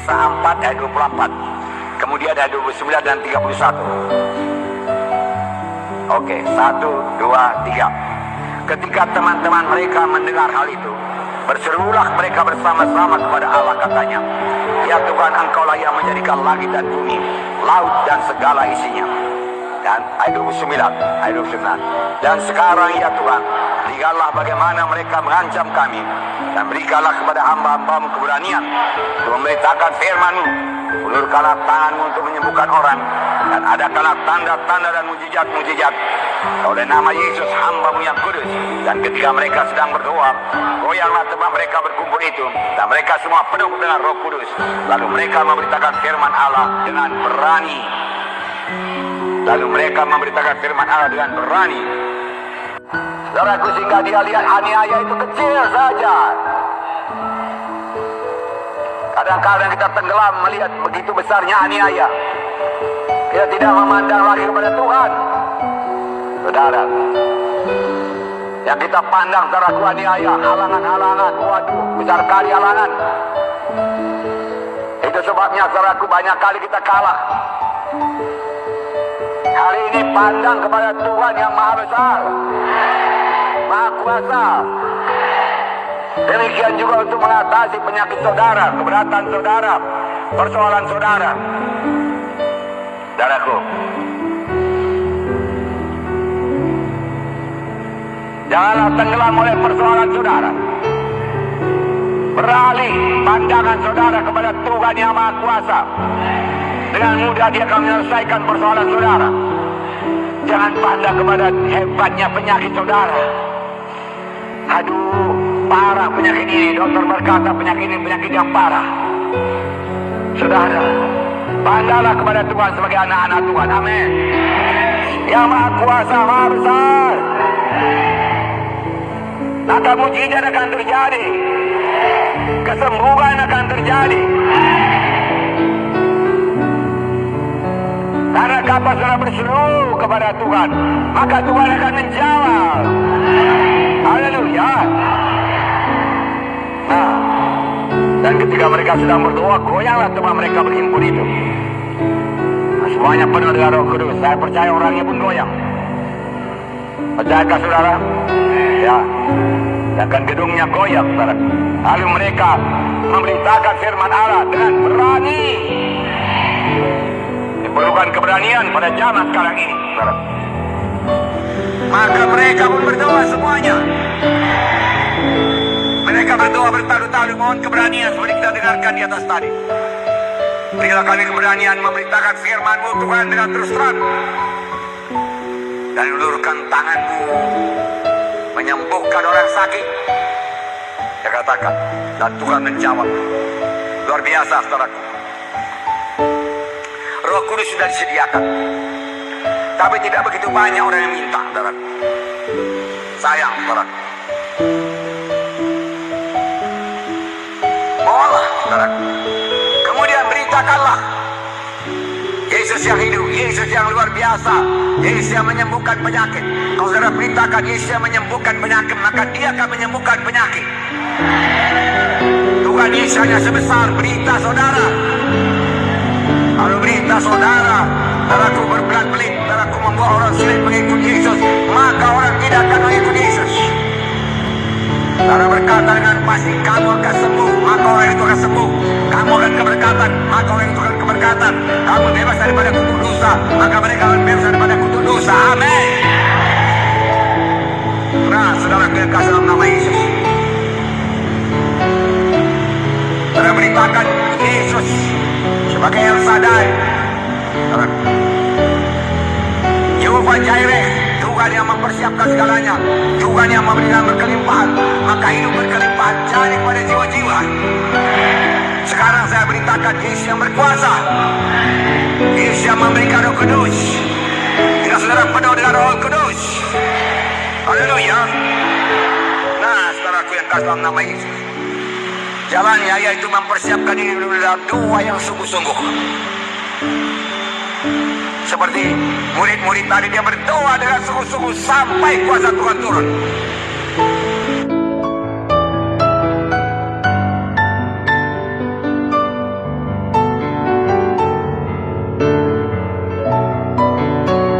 Kisah 4 ayat 24. Kemudian ayat 29 dan 31. Oke, 1, 2, 3. Ketika teman-teman mereka mendengar hal itu, berserulah mereka bersama-sama kepada Allah, katanya, "Ya Tuhan, Engkaulah yang menjadikan langit dan bumi, laut dan segala isinya." Dan ayat 29, "Dan sekarang ya Tuhan, lihatlah bagaimana mereka mengancam kami, dan berikanlah kepada hamba-hambamu keberanian untuk memberitakan firman-Mu. Ulurkanlah tangan-Mu untuk menyembuhkan orang, dan adakanlah tanda-tanda dan mujizat-mujizat oleh nama Yesus hamba-Mu yang kudus." Dan ketika mereka sedang berdoa, goyanglah tempat mereka berkumpul itu, dan mereka semua penuh dengan Roh Kudus. Lalu mereka memberitakan firman Allah dengan berani. Saudaraku, sehingga dia lihat aniaya itu kecil saja. Kadang-kadang kita tenggelam melihat begitu besarnya aniaya. Kita tidak memandang lagi kepada Tuhan. Saudara, yang kita pandang, saudaraku, aniaya, halangan-halangan. Waduh, besar kali halangan. Itu sebabnya, saudaraku, banyak kali kita kalah. Hari ini pandang kepada Tuhan yang maha besar, maha kuasa. Demikian juga untuk mengatasi penyakit saudara, keberatan saudara, persoalan saudara. Saudaraku, janganlah tenggelam oleh persoalan saudara. Beralih pandangan saudara kepada Tuhan yang maha kuasa. Dengan mudah dia akan menyelesaikan persoalan saudara. Jangan pandang kepada hebatnya penyakit saudara. Aduh, parah penyakit ini. Dokter berkata penyakit ini penyakit yang parah. Saudara, pandanglah kepada Tuhan sebagai anak-anak Tuhan. Amin. Yang maha kuasa, maha besar. Maka mujizat akan terjadi. Kesembuhan akan terjadi. Karena kapan saudara berseru kepada Tuhan, maka Tuhan akan menjawab. Haleluya. Nah, dan ketika mereka sedang berdoa, goyanglah tempat mereka berhimpun itu. Nah, semuanya penuh dengan Roh Kudus. Saya percaya orangnya pun goyang. Percayakah saudara? Ya. Dan gedungnya goyang, saudara. Lalu mereka memberitakan firman Allah dengan berani. Diperlukan keberanian pada zaman sekarang ini, saudara. Maka mereka pun berdoa semuanya. Mereka berdoa bertalu-talu mohon keberanian seperti kita dengarkan di atas tadi. Berilah kami keberanian memberitakan firman-Mu Tuhan dengan terus terang. Dan ulurkan tangan-Mu menyembuhkan orang sakit. Dia katakan, dan Tuhan menjawab. Luar biasa, saudaraku. Roh Kudus sudah disediakan, tapi tidak begitu banyak orang yang minta, saudaraku. Sayang, saudaraku. Mohonlah, saudaraku. Kemudian beritakanlah Yesus yang hidup, Yesus yang luar biasa, Yesus yang menyembuhkan penyakit. Kalau saudara beritakan Yesus yang menyembuhkan penyakit, maka dia akan menyembuhkan penyakit. Tuhan Yesus hanya sebesar berita saudara. Kalau berita saudara, saudaraku berbelat belit, saudaraku membawa orang sulit mengikut Yesus, maka orang tidak akan mengikut Yesus. Saudara berkata dengan pasti, kamu akan sembuh, maka orang itu akan sembuh. Kamu akan keberkatan, maka orang itu akan keberkatan. Kamu bebas daripada kutuk dosa, maka mereka akan bebas daripada kutuk dosa. Amin. Nah, saudara yang kasih dalam nama Yesus, saudara beritakan Yesus sebagai El Shaddai, Jehovah Jireh, Tuhan yang mempersiapkan segalanya, Tuhan yang memberikan berkelimpahan, maka hidup berkelimpahan jadi pada jiwa-jiwa. Sekarang saya beritakan Yesus yang berkuasa, Yesus yang memberikan Roh Kudus. Jika saudara penuh dengan Roh Kudus, haleluya. Nah, saudaraku yang kasih dalam nama Yesus, jalannya yaitu mempersiapkan diri dalam doa yang sungguh-sungguh. Seperti murid-murid tadi, dia berdoa dengan sungguh-sungguh sampai kuasa Tuhan turun.